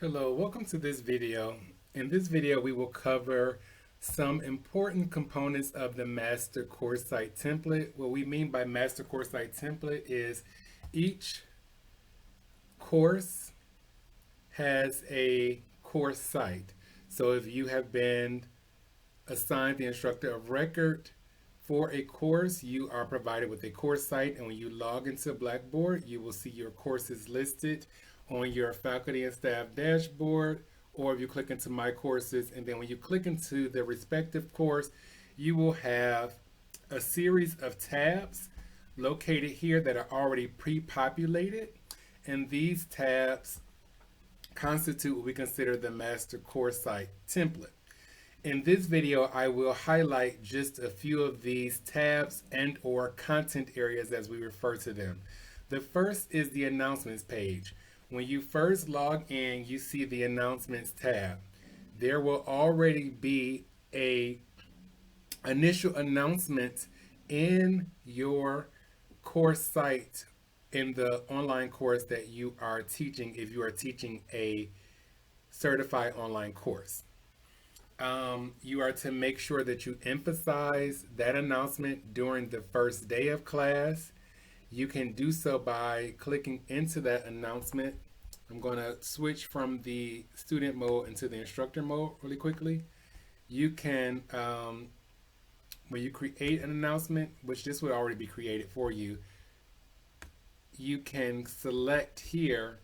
Hello, welcome to this video. In this video, we will cover some important components of the master course site template. What we mean by master course site template is each course has a course site. So if you have been assigned the instructor of record for a course, you are provided with a course site, and when you log into Blackboard, you will see your courses listed on your faculty and staff dashboard, or if you click into My Courses, and then when you click into the respective course, you will have a series of tabs located here that are already pre-populated, and these tabs constitute what we consider the master course site template. In this video, I will highlight just a few of these tabs and or content areas as we refer to them. The first is the announcements page. When you first log in, you see the announcements tab. There will already be a initial announcement in your course site in the online course that you are teaching if you are teaching a certified online course. You are to make sure that you emphasize that announcement during the first day of class. You can do so by clicking into that announcement. I'm going to switch from the student mode into the instructor mode really quickly. You can, when you create an announcement, which this would already be created for you, you can select here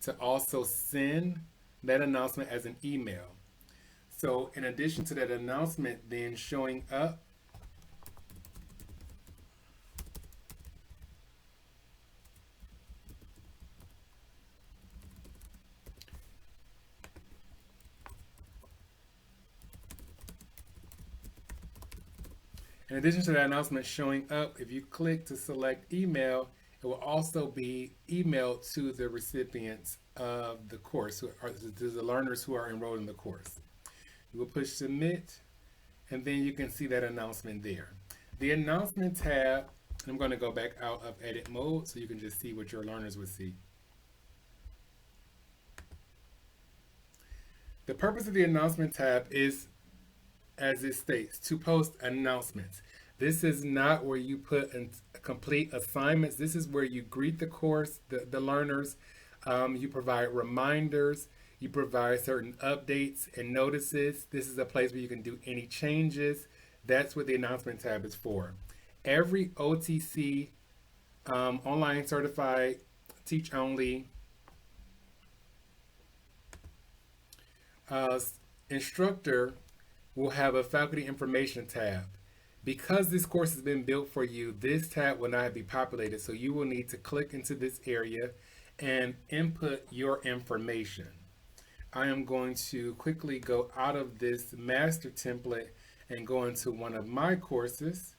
to also send that announcement as an email. So in addition to that announcement then showing up, if you click to select email, it will also be emailed to the recipients of the course, to the learners who are enrolled in the course. You will push submit, and then you can see that announcement there. The announcement tab, I'm going to go back out of edit mode so you can just see what your learners would see. The purpose of the announcement tab is, as it states, to post announcements. This is not where you put in complete assignments. This is where you greet the course, the learners. You provide reminders. You provide certain updates and notices. This is a place where you can do any changes. That's what the announcement tab is for. Every OTC, online certified, teach only instructor will have a faculty information tab. Because this course has been built for you, this tab will not be populated. So you will need to click into this area and input your information. I am going to quickly go out of this master template and go into one of my courses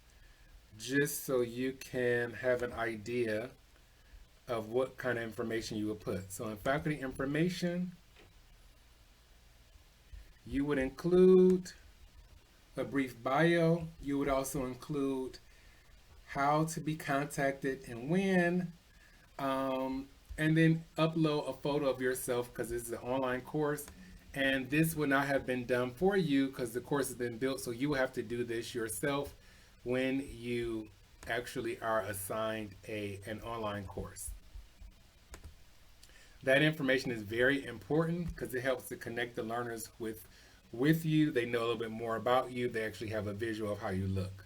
just so you can have an idea of what kind of information you will put. So in faculty information, you would include a brief bio. You would also include how to be contacted and when, and then upload a photo of yourself because this is an online course, and this would not have been done for you because the course has been built, so you will have to do this yourself when you actually are assigned an online course. That information is very important because it helps to connect the learners with you. They know a little bit more about you. They actually have a visual of how you look.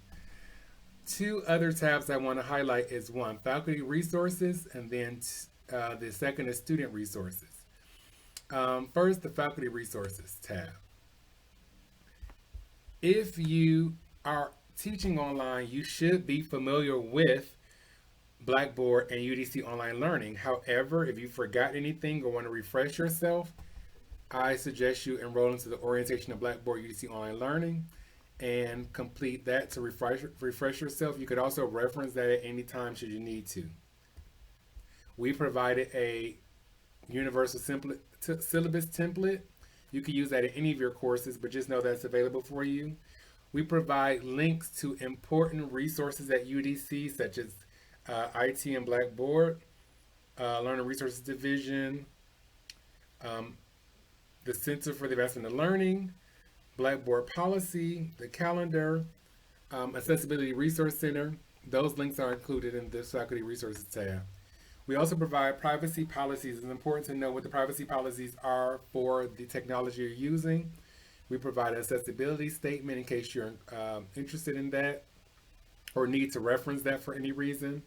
Two other tabs I want to highlight is one, faculty resources, and then the second is student resources. First, the faculty resources tab. If you are teaching online, you should be familiar with Blackboard and UDC Online Learning. However, if you forgot anything or want to refresh yourself, I suggest you enroll into the orientation of Blackboard UDC Online Learning and complete that to refresh yourself. You could also reference that at any time should you need to. We provided a universal syllabus template. You can use that in any of your courses, but just know that's available for you. We provide links to important resources at UDC, such as IT and Blackboard, Learner Resources Division, the Center for the Advancement of Learning, Blackboard policy, the calendar, Accessibility Resource Center. Those links are included in the Faculty Resources tab. We also provide privacy policies. It's important to know what the privacy policies are for the technology you're using. We provide an accessibility statement in case you're interested in that or need to reference that for any reason.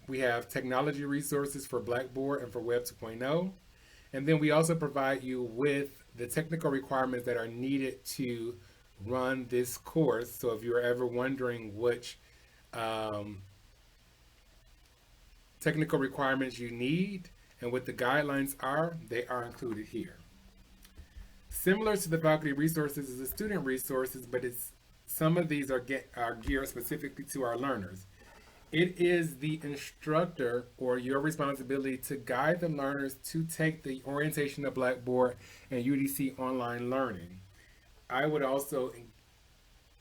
We have technology resources for Blackboard and for Web 2.0. And then we also provide you with the technical requirements that are needed to run this course. So if you're ever wondering which technical requirements you need and what the guidelines are, they are included here. Similar to the faculty resources is the student resources, but some of these are geared specifically to our learners. It is the instructor or your responsibility to guide the learners to take the orientation of Blackboard and UDC online learning. I would also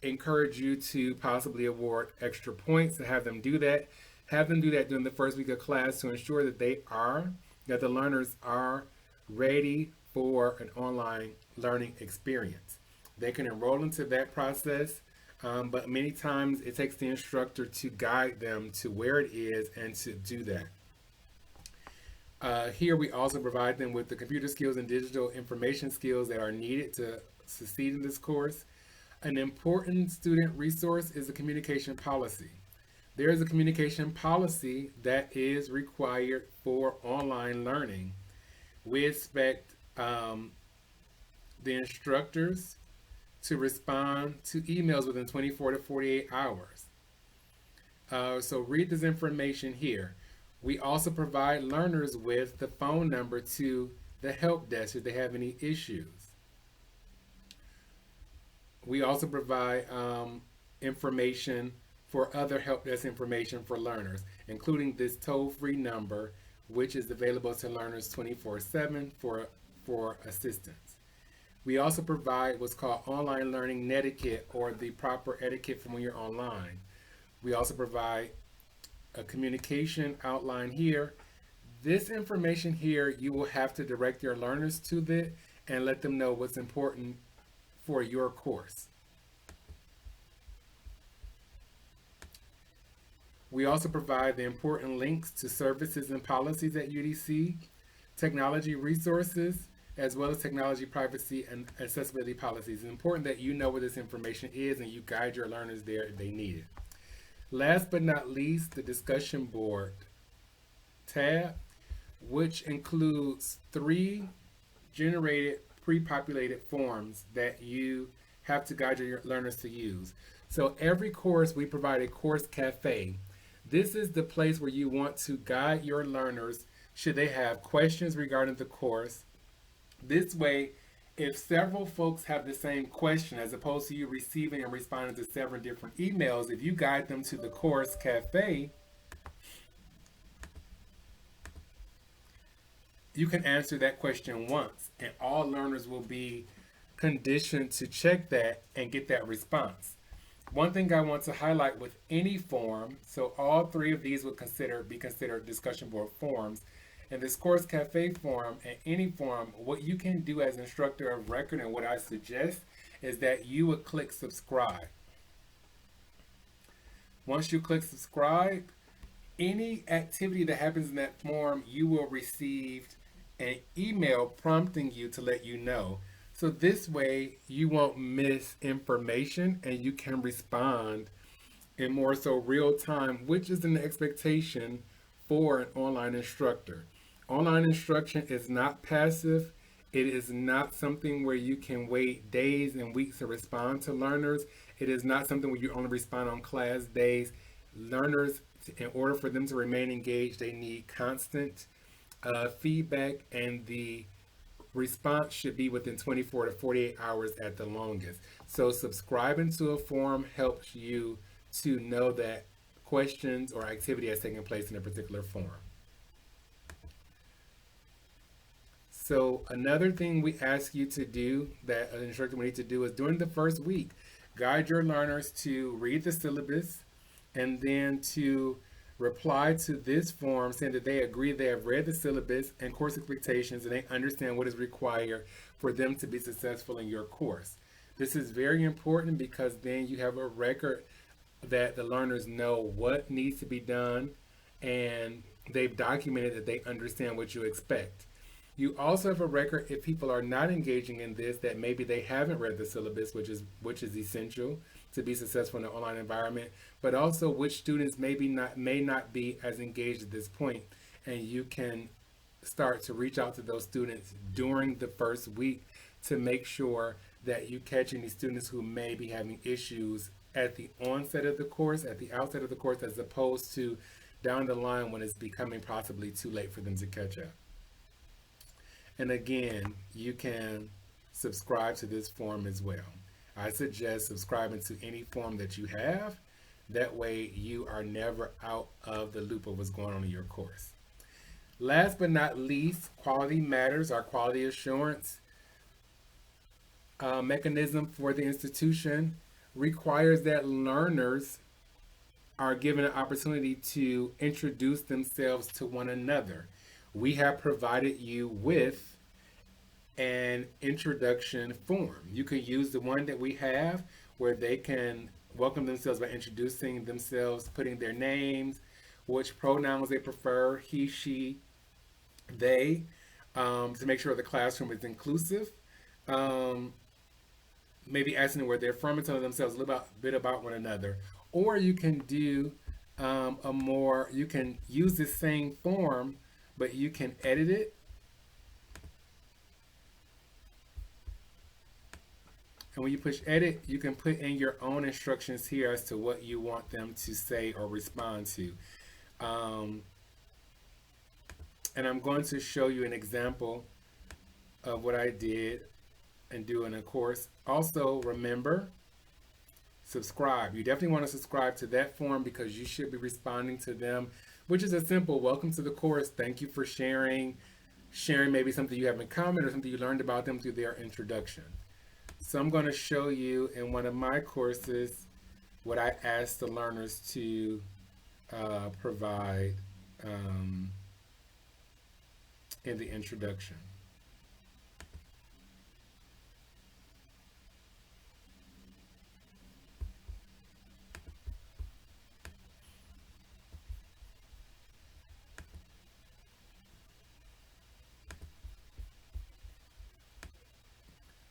encourage you to possibly award extra points to have them do that. Have them do that during the first week of class to ensure that that the learners are ready for an online learning experience. They can enroll into that process, but many times it takes the instructor to guide them to where it is and to do that. Here we also provide them with the computer skills and digital information skills that are needed to succeed in this course. An important student resource is the communication policy. There is a communication policy that is required for online learning. We expect the instructors to respond to emails within 24 to 48 hours. So read this information here. We also provide learners with the phone number to the help desk if they have any issues. We also provide information for other help desk information for learners, including this toll-free number, which is available to learners 24/7 for assistance. We also provide what's called online learning netiquette, or the proper etiquette from when you're online. We also provide a communication outline here. This information here, you will have to direct your learners to that and let them know what's important for your course. We also provide the important links to services and policies at UDC, technology resources, as well as technology privacy and accessibility policies. It's important that you know what this information is and you guide your learners there if they need it. Last but not least, the discussion board tab, which includes 3 generated pre-populated forms that you have to guide your learners to use. So every course we provide a course cafe. This is the place where you want to guide your learners should they have questions regarding the course. This way, if several folks have the same question, as opposed to you receiving and responding to several different emails, if you guide them to the course cafe, you can answer that question once, and all learners will be conditioned to check that and get that response. One thing I want to highlight with any form, so all 3 of these would be considered discussion board forms. In this course cafe form and any form, what you can do as instructor of record, and what I suggest, is that you would click subscribe. Once you click subscribe, any activity that happens in that form, you will receive an email prompting you to let you know. So this way you won't miss information and you can respond in more so real time, which is an expectation for an online instructor. Online instruction is not passive. It is not something where you can wait days and weeks to respond to learners. It is not something where you only respond on class days. Learners, in order for them to remain engaged, they need constant feedback, and the response should be within 24 to 48 hours at the longest. So subscribing to a forum helps you to know that questions or activity has taken place in a particular forum. So another thing we ask you to do, that an instructor will need to do, is during the first week, guide your learners to read the syllabus and then to reply to this form saying that they agree they have read the syllabus and course expectations and they understand what is required for them to be successful in your course. This is very important because then you have a record that the learners know what needs to be done and they've documented that they understand what you expect. You also have a record if people are not engaging in this that maybe they haven't read the syllabus, which is essential to be successful in an online environment, but also which students may not be as engaged at this point, and you can start to reach out to those students during the first week to make sure that you catch any students who may be having issues at the onset of the course, at the outset of the course, as opposed to down the line when it's becoming possibly too late for them to catch up. And again, you can subscribe to this form as well. I suggest subscribing to any form that you have. That way you are never out of the loop of what's going on in your course. Last but not least, quality matters. Our quality assurance mechanism for the institution requires that learners are given an opportunity to introduce themselves to one another. We have provided you with an introduction form. You can use the one that we have where they can welcome themselves by introducing themselves, putting their names, which pronouns they prefer, he, she, they, to make sure the classroom is inclusive. Maybe asking where they're from and telling themselves a little bit about one another. Or you can do you can use the same form, but you can edit it. And when you push edit, you can put in your own instructions here as to what you want them to say or respond to. And I'm going to show you an example of what I did and do in a course. Also, remember, subscribe. You definitely want to subscribe to that form because you should be responding to them, which is a simple welcome to the course. Thank you for sharing maybe something you have in common or something you learned about them through their introduction. So I'm going to show you in one of my courses what I asked the learners to provide in the introduction.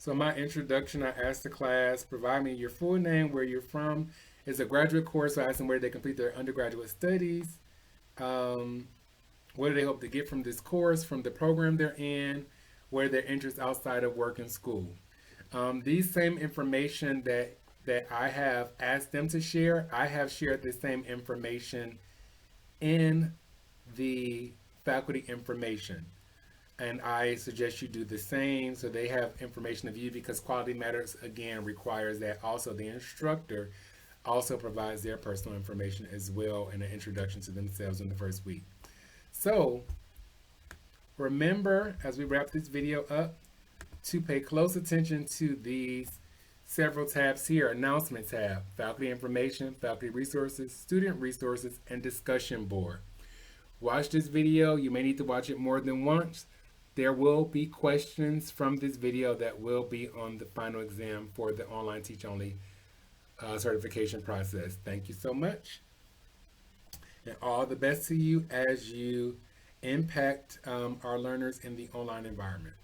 So my introduction, I asked the class, provide me your full name, where you're from. It's a graduate course, so I asked them where they complete their undergraduate studies. What do they hope to get from this course, from the program they're in, what are their interests outside of work and school. These same information that I have asked them to share, I have shared the same information in the faculty information. And I suggest you do the same so they have information of you, because quality matters again requires that also the instructor also provides their personal information as well in an introduction to themselves in the first week. So remember, as we wrap this video up, to pay close attention to these several tabs here. Announcement tab, faculty information, faculty resources, student resources, and discussion board. Watch this video. You may need to watch it more than once. There will be questions from this video that will be on the final exam for the online Teach Only certification process. Thank you so much. And all the best to you as you impact our learners in the online environment.